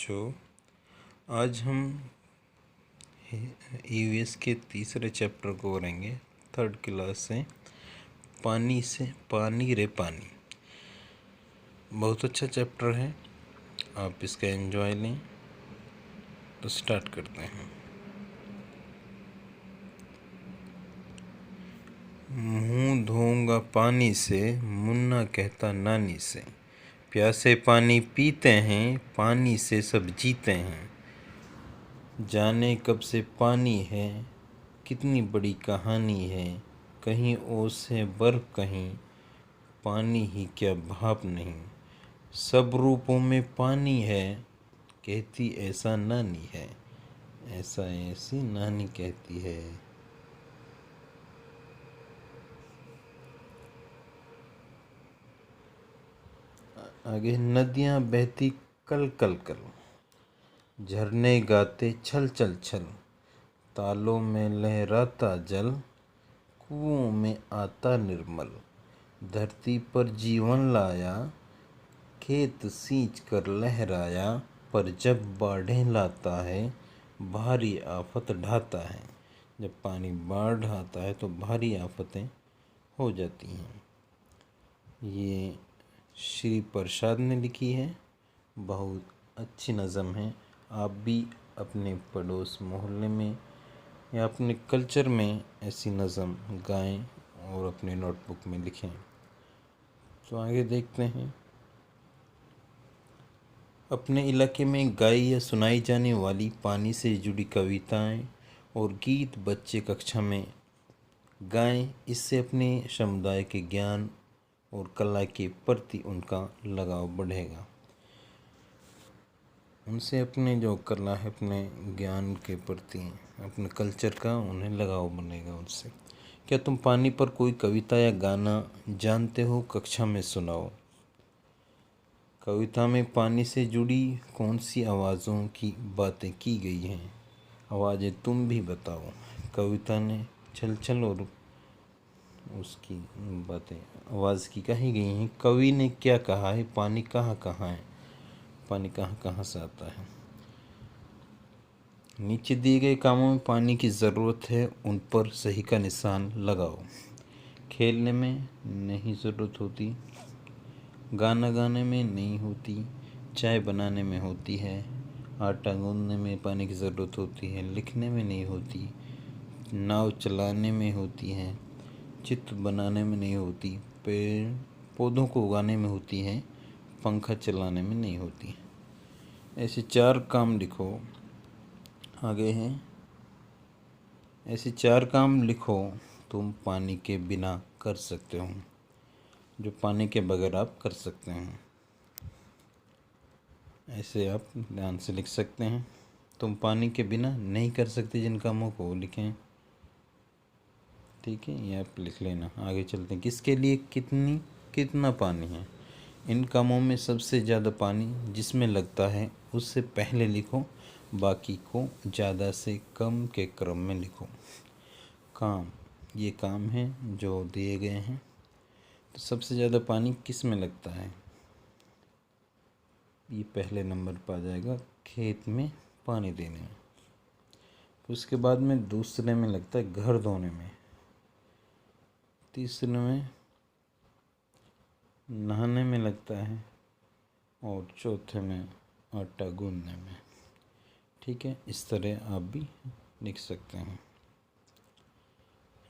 बच्चों, आज हम ईवीएस के तीसरे चैप्टर को करेंगे, थर्ड क्लास से पानी रे पानी। बहुत अच्छा चैप्टर है, आप इसका एंजॉय लें। तो स्टार्ट करते हैं। मुंह धोऊंगा पानी से, मुन्ना कहता नानी से। प्यासे पानी पीते हैं, पानी से सब जीते हैं। जाने कब से पानी है, कितनी बड़ी कहानी है। कहीं ओस है बर्फ, कहीं पानी ही क्या भाप नहीं। सब रूपों में पानी है, कहती ऐसा नानी है। ऐसा ऐसी नानी कहती है। आगे, नदियाँ बहती कल कल कल, झरने गाते छल छल छल। तालों में लहराता जल, कुओं में आता निर्मल। धरती पर जीवन लाया, खेत सींच कर लहराया। पर जब बाढ़ें लाता है, भारी आफत ढाता है। जब पानी बाढ़ आता है तो भारी आफतें हो जाती हैं। ये श्री प्रसाद ने लिखी है। बहुत अच्छी नज़म है। आप भी अपने पड़ोस मोहल्ले में या अपने कल्चर में ऐसी नज़म गाएं और अपने नोटबुक में लिखें। तो आगे देखते हैं। अपने इलाके में गाई या सुनाई जाने वाली पानी से जुड़ी कविताएं और गीत बच्चे कक्षा में गाएं। इससे अपने समुदाय के ज्ञान और कला के प्रति उनका लगाव बढ़ेगा। उनसे अपने जो कला है, अपने ज्ञान के प्रति, अपने कल्चर का उन्हें लगाव बनेगा उनसे। क्या तुम पानी पर कोई कविता या गाना जानते हो? कक्षा में सुनाओ। कविता में पानी से जुड़ी कौन सी आवाज़ों की बातें की गई हैं? आवाज़ें तुम भी बताओ। कविता ने छल छल और उसकी बातें आवाज़ की कही गई हैं। कवि ने क्या कहा है? पानी कहाँ कहाँ है, पानी कहाँ कहाँ से आता है। नीचे दिए गए कामों में पानी की ज़रूरत है, उन पर सही का निशान लगाओ। खेलने में नहीं ज़रूरत होती, गाना गाने में नहीं होती, चाय बनाने में होती है, आटा गूंदने में पानी की ज़रूरत होती है, लिखने में नहीं होती, नाव चलाने में होती है, चित्र बनाने में नहीं होती, पेड़ पौधों को उगाने में होती है, पंखा चलाने में नहीं होती। ऐसे 4 काम लिखो। आगे हैं, ऐसे 4 काम लिखो तुम पानी के बिना कर सकते हो, जो पानी के बगैर आप कर सकते हैं। ऐसे आप ध्यान से लिख सकते हैं। तुम पानी के बिना नहीं कर सकते जिन कामों को लिखें। ठीक है, ये आप लिख लेना। आगे चलते हैं। किसके लिए कितना पानी है? इन कामों में सबसे ज़्यादा पानी जिसमें लगता है उससे पहले लिखो, बाकी को ज़्यादा से कम के क्रम में लिखो। काम, ये काम हैं जो दिए गए हैं। तो सबसे ज़्यादा पानी किस में लगता है? ये पहले नंबर पर आ जाएगा, खेत में पानी देने में। उसके बाद में दूसरे में लगता है घर धोने में, तीसरे में नहाने में लगता है, और चौथे में आटा गूंदने में। ठीक है, इस तरह आप भी लिख सकते हैं।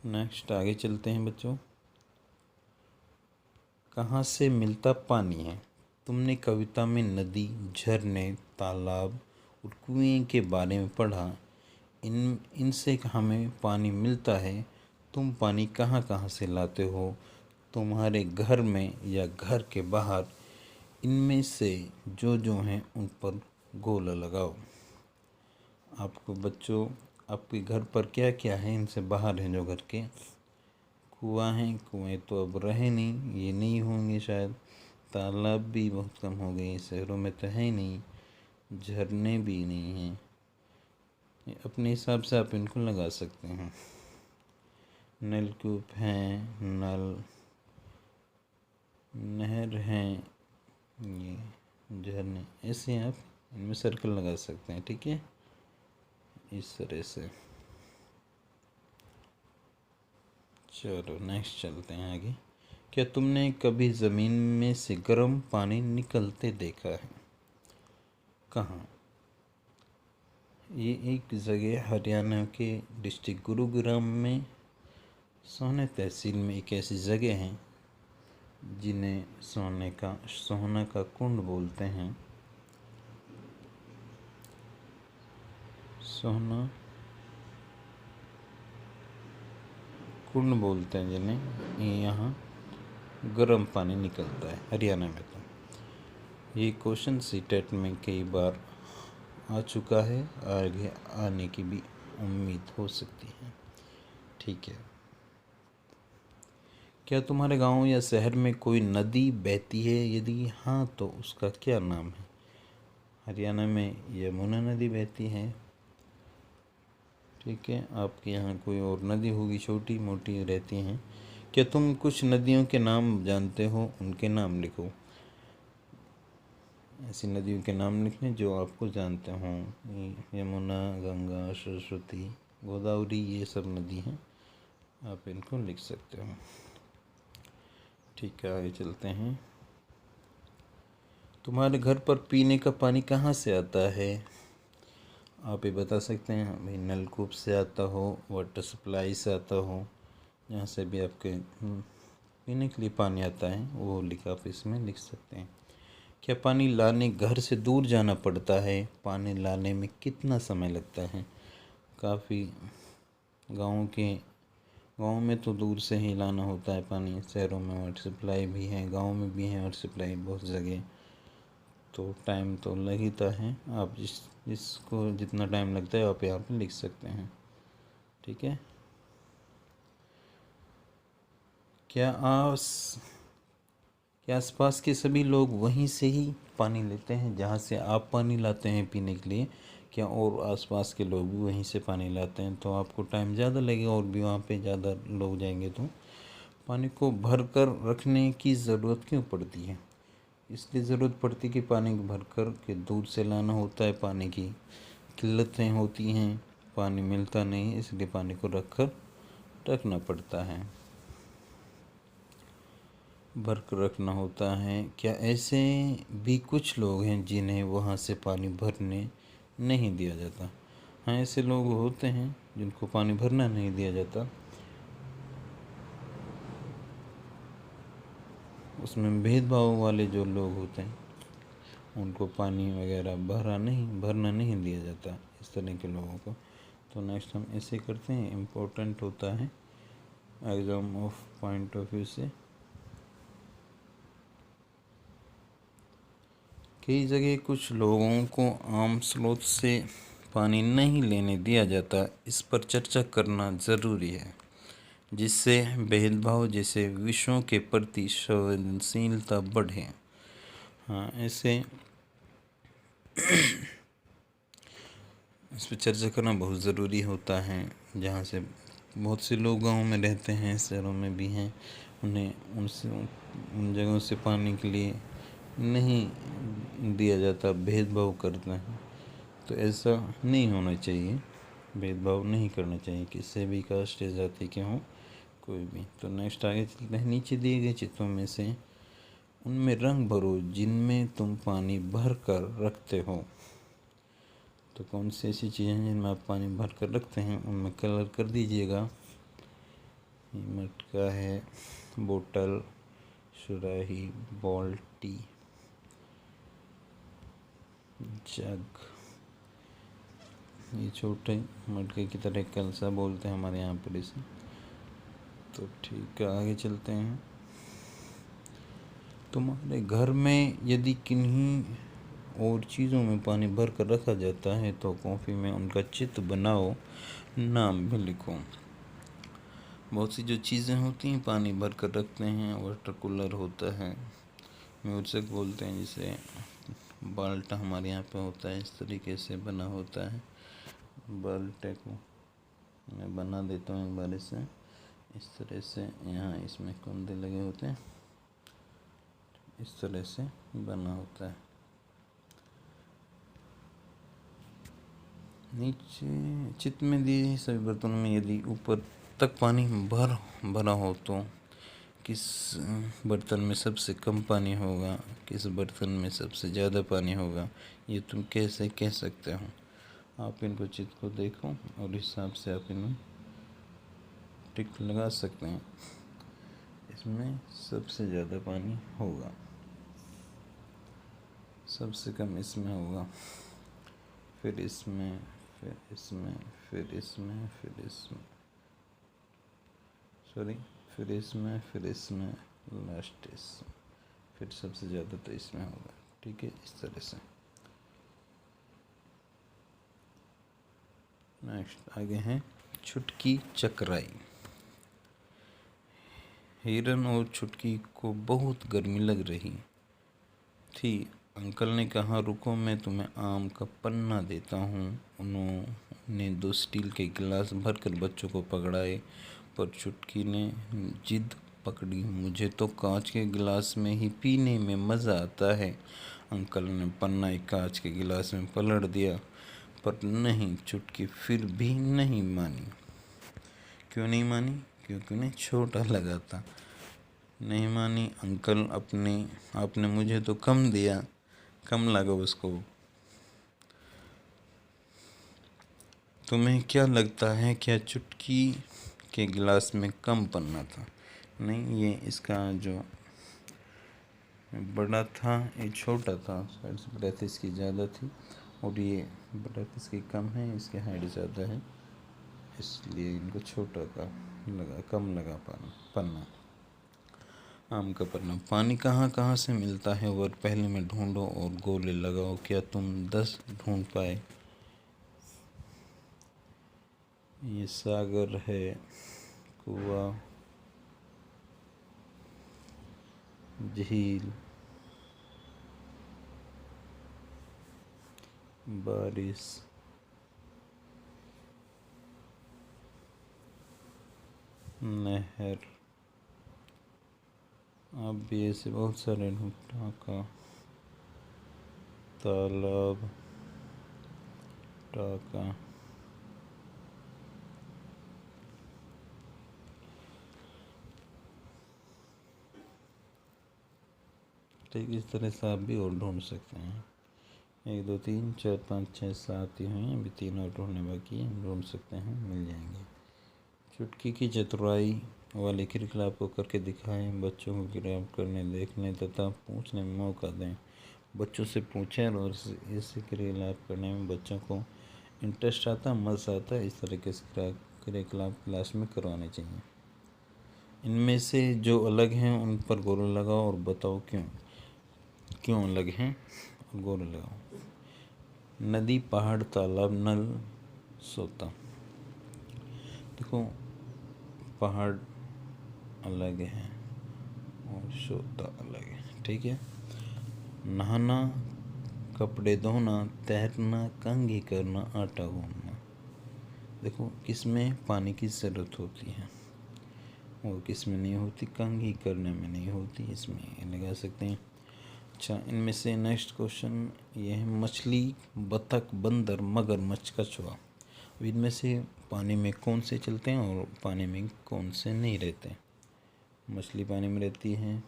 नेक्स्ट आगे चलते हैं बच्चों। कहाँ से मिलता पानी है? तुमने कविता में नदी, झरने, तालाब और कुएं के बारे में पढ़ा। इनसे हमें पानी मिलता है। तुम पानी कहाँ कहाँ से लाते हो? तुम्हारे घर में या घर के बाहर? इनमें से जो हैं उन पर गोला लगाओ। आपको बच्चों, आपके घर पर क्या क्या है? इनसे बाहर हैं जो घर के। कुआं हैं, कुएं तो अब रहे नहीं, ये नहीं होंगे शायद। तालाब भी बहुत कम हो गए, शहरों में तो है ही नहीं। झरने भी नहीं हैं। अपने हिसाब से आप इनको लगा सकते हैं। नलकूप हैं, नल, नहर हैं, ये झरने, ऐसे आप इनमें सर्कल लगा सकते हैं, ठीक है, इस तरह से। चलो नेक्स्ट चलते हैं आगे। क्या तुमने कभी ज़मीन में से गर्म पानी निकलते देखा है? कहाँ? ये एक जगह हरियाणा के डिस्ट्रिक्ट गुरुग्राम में सोहना तहसील में एक ऐसी जगह है जिन्हें सोहना का कुंड बोलते हैं। सोहना कुंड बोलते हैं जिन्हें। यहाँ गर्म पानी निकलता है हरियाणा में। तो ये क्वेश्चन सीटेट में कई बार आ चुका है, आगे आने की भी उम्मीद हो सकती है, ठीक है। क्या तुम्हारे गांव या शहर में कोई नदी बहती है? यदि हाँ तो उसका क्या नाम है? हरियाणा में यमुना नदी बहती है, ठीक है। आपके यहाँ कोई और नदी होगी, छोटी मोटी रहती हैं। क्या तुम कुछ नदियों के नाम जानते हो? उनके नाम लिखो। ऐसी नदियों के नाम लिख लें जो आपको जानते हों। यमुना, गंगा, सरस्वती, गोदावरी, ये सब नदी हैं, आप इनको लिख सकते हो, ठीक है। आगे चलते हैं। तुम्हारे घर पर पीने का पानी कहाँ से आता है? आप ये बता सकते हैं। भाई नलकूप से आता हो, वाटर सप्लाई से आता हो, जहाँ से भी आपके पीने के लिए पानी आता है वो आप इसमें लिख सकते हैं। क्या पानी लाने घर से दूर जाना पड़ता है? पानी लाने में कितना समय लगता है? काफ़ी गाँव में तो दूर से ही लाना होता है पानी। शहरों में वाटर सप्लाई भी है, गाँव में भी है वाटर सप्लाई बहुत जगह, तो टाइम तो लगता है। आप जिसको जितना टाइम लगता है आप यहाँ पे लिख सकते हैं, ठीक है। क्या आसपास के सभी लोग वहीं से ही पानी लेते हैं जहाँ से आप पानी लाते हैं पीने के लिए? क्या और आसपास के लोग भी वहीं से पानी लाते हैं? तो आपको टाइम ज़्यादा लगेगा और भी वहाँ पे ज़्यादा लोग जाएंगे तो पानी को भर कर रखने की ज़रूरत क्यों पड़ती है? इसलिए ज़रूरत पड़ती है कि पानी को भर कर के दूर से लाना होता है। पानी की किल्लतें होती हैं, पानी मिलता नहीं है, इसलिए पानी को रखना पड़ता है, भर कर रखना होता है। क्या ऐसे भी कुछ लोग हैं जिन्हें वहाँ से पानी भरने नहीं दिया जाता? हाँ, ऐसे लोग होते हैं जिनको पानी भरना नहीं दिया जाता। उसमें भेदभाव वाले जो लोग होते हैं उनको पानी वगैरह भरना नहीं दिया जाता, इस तरह के लोगों को। तो नेक्स्ट हम ऐसे करते हैं, इम्पोर्टेंट होता है exam of point of view से। कई जगह कुछ लोगों को आम स्रोत से पानी नहीं लेने दिया जाता, इस पर चर्चा करना ज़रूरी है, जिससे भेदभाव जैसे विषयों के प्रति संवेदनशीलता बढ़े। हाँ, ऐसे इस पर चर्चा करना बहुत ज़रूरी होता है। जहाँ से बहुत से लोग गाँव में रहते हैं, शहरों में भी हैं, उन्हें उन जगहों से पानी के लिए नहीं दिया जाता, भेदभाव करते हैं। तो ऐसा नहीं होना चाहिए, भेदभाव नहीं करना चाहिए किसी भी कास्ट या जाति के हों, कोई भी। तो नेक्स्ट आगे चलते हैं। नीचे दिए गए चित्रों में से उनमें रंग भरो जिनमें तुम पानी भर कर रखते हो। तो कौन सी ऐसी चीज़ें हैं जिनमें आप पानी भर कर रखते हैं, उनमें कलर कर दीजिएगा। मटका है, बोतल, सुराही, बाल्टी, जग, ये छोटे मटके की तरह कलसा बोलते हैं हमारे यहाँ पर इसे। तो ठीक है, आगे चलते हैं। तुम्हारे घर में यदि किन्हीं और चीज़ों में पानी भर कर रखा जाता है तो कॉफ़ी में उनका चित्र बनाओ, नाम भी लिखो। बहुत सी जो चीज़ें होती हैं पानी भर कर रखते हैं, वाटर कूलर होता है, म्यूजिक बोलते हैं जिसे, बाल्टा हमारे यहाँ पे होता है, इस तरीके से बना होता है। बाल्टे को मैं बना देता हूँ एक बार इसे, इस तरह से। यहाँ इसमें कुंदे लगे होते हैं, इस तरह से बना होता है। नीचे चित्र में दिए सभी बर्तनों में यदि ऊपर तक पानी भरा हो तो किस बर्तन में सबसे कम पानी होगा, किस बर्तन में सबसे ज़्यादा पानी होगा, ये तुम कैसे कह सकते हो। आप इनको चित्र को देखो और इस हिसाब से आप इन्हें टिक लगा सकते हैं। इसमें सबसे ज़्यादा पानी होगा, सबसे कम इसमें होगा, फिर इसमें, फिर इसमें, फिर इसमें, फिर इसमें, फिर इसमें, फिर इसमें, लास्ट इसमें, फिर सबसे ज़्यादा तो इसमें होगा। ठीक है, इस तरह से। नेक्स्ट आगे हैं छुटकी चकराई। हिरन और छुटकी को बहुत गर्मी लग रही थी। अंकल ने कहा, रुको मैं तुम्हें आम का पन्ना देता हूँ। उन्होंने 2 स्टील के गिलास भरकर बच्चों को पकड़ाए, पर छुटकी ने जिद पकड़ी, मुझे तो कांच के गिलास में ही पीने में मज़ा आता है। अंकल ने पन्ना एक कांच के गिलास में पलट दिया, पर नहीं, छुटकी फिर भी नहीं मानी। क्यों नहीं मानी? क्योंकि उन्हें छोटा लगा था। नहीं मानी, अंकल आपने मुझे तो कम दिया, कम लगा उसको। तुम्हें क्या लगता है, क्या चुटकी के गिलास में कम पन्ना था? नहीं, ये इसका जो बड़ा था ये छोटा था, शायद से ब्रेथ इसकी ज़्यादा थी और ये ब्रेथ इसकी कम है, इसकी हाइट ज़्यादा है, इसलिए इनको छोटा का लगा, कम लगा पन्ना। आम का पन्ना। पानी कहाँ कहाँ से मिलता है, वर्ग पहले में ढूंढो और गोले लगाओ। क्या तुम 10 ढूंढ पाए? ये सागर है, कुआं, झील, बारिश, नहर, आप भी ऐसे बहुत सारे टाका, तालाब, टाका, ठीक इस तरह से आप भी और ढूंढ सकते हैं। 1 2 3 4 5 6 7 ही हैं, अभी 3 और ढूंढने बाकी हैं, ढूंढ सकते हैं, मिल जाएंगे। चुटकी की चतुराई वाले क्रियाकलाप को करके दिखाएं। बच्चों को क्रियाकलाप करने, देखने तथा पूछने में मौका दें। बच्चों से पूछें और ऐसे क्रियाकलाप करने में बच्चों को इंटरेस्ट आता, मज़ा आता है। इस तरीके से क्रियाकलाप क्लास में करवाने चाहिए। इनमें से जो अलग हैं उन पर गोला लगाओ और बताओ क्यों अलग हैं, और गोला लगाओ। नदी, पहाड़, तालाब, नल, सोता। देखो, पहाड़ अलग है और सोता अलग है, ठीक है। नहाना, कपड़े धोना, तैरना, कंघी करना, आटा गूंदना। देखो, किसमें पानी की ज़रूरत होती है और किसमें नहीं होती, कंघी करने में नहीं होती, इसमें लगा सकते हैं। अच्छा, इनमें से नेक्स्ट क्वेश्चन ये है, मछली, बतख, बंदर, मगरमच्छ, कछुआ। इनमें से पानी में कौन से चलते हैं और पानी में कौन से नहीं रहते? मछली पानी में रहती है,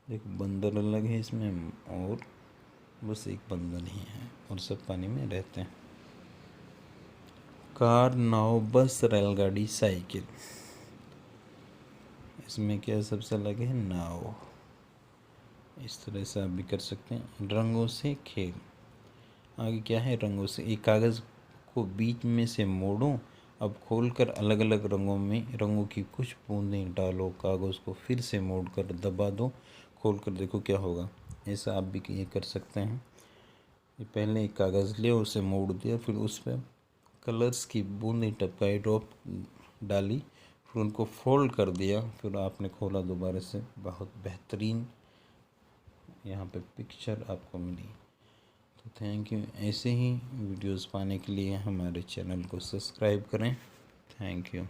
एक बंदर अलग है इसमें, और बस एक बंदर नहीं है, और सब पानी में रहते हैं। कार, नाव, बस, रेलगाड़ी, साइकिल। इसमें क्या सबसे अलग है? नाव। इस तरह से आप भी कर सकते हैं। रंगों से खेल। आगे क्या है? रंगों से। एक कागज़ को बीच में से मोड़ो, अब खोलकर अलग अलग रंगों की कुछ बूंदें डालो। कागज़ को फिर से मोड़कर दबा दो, खोलकर देखो क्या होगा। ऐसा आप भी ये कर सकते हैं। ये पहले एक कागज़ लिया, उसे मोड़ दिया, फिर उस पर कलर्स की बूंदें टपकाई, ड्रॉप डाली, फिर उनको फोल्ड कर दिया, फिर आपने खोला दोबारा से। बहुत बेहतरीन यहाँ पे पिक्चर आपको मिली। तो थैंक यू। ऐसे ही वीडियोस पाने के लिए हमारे चैनल को सब्सक्राइब करें। Thank you.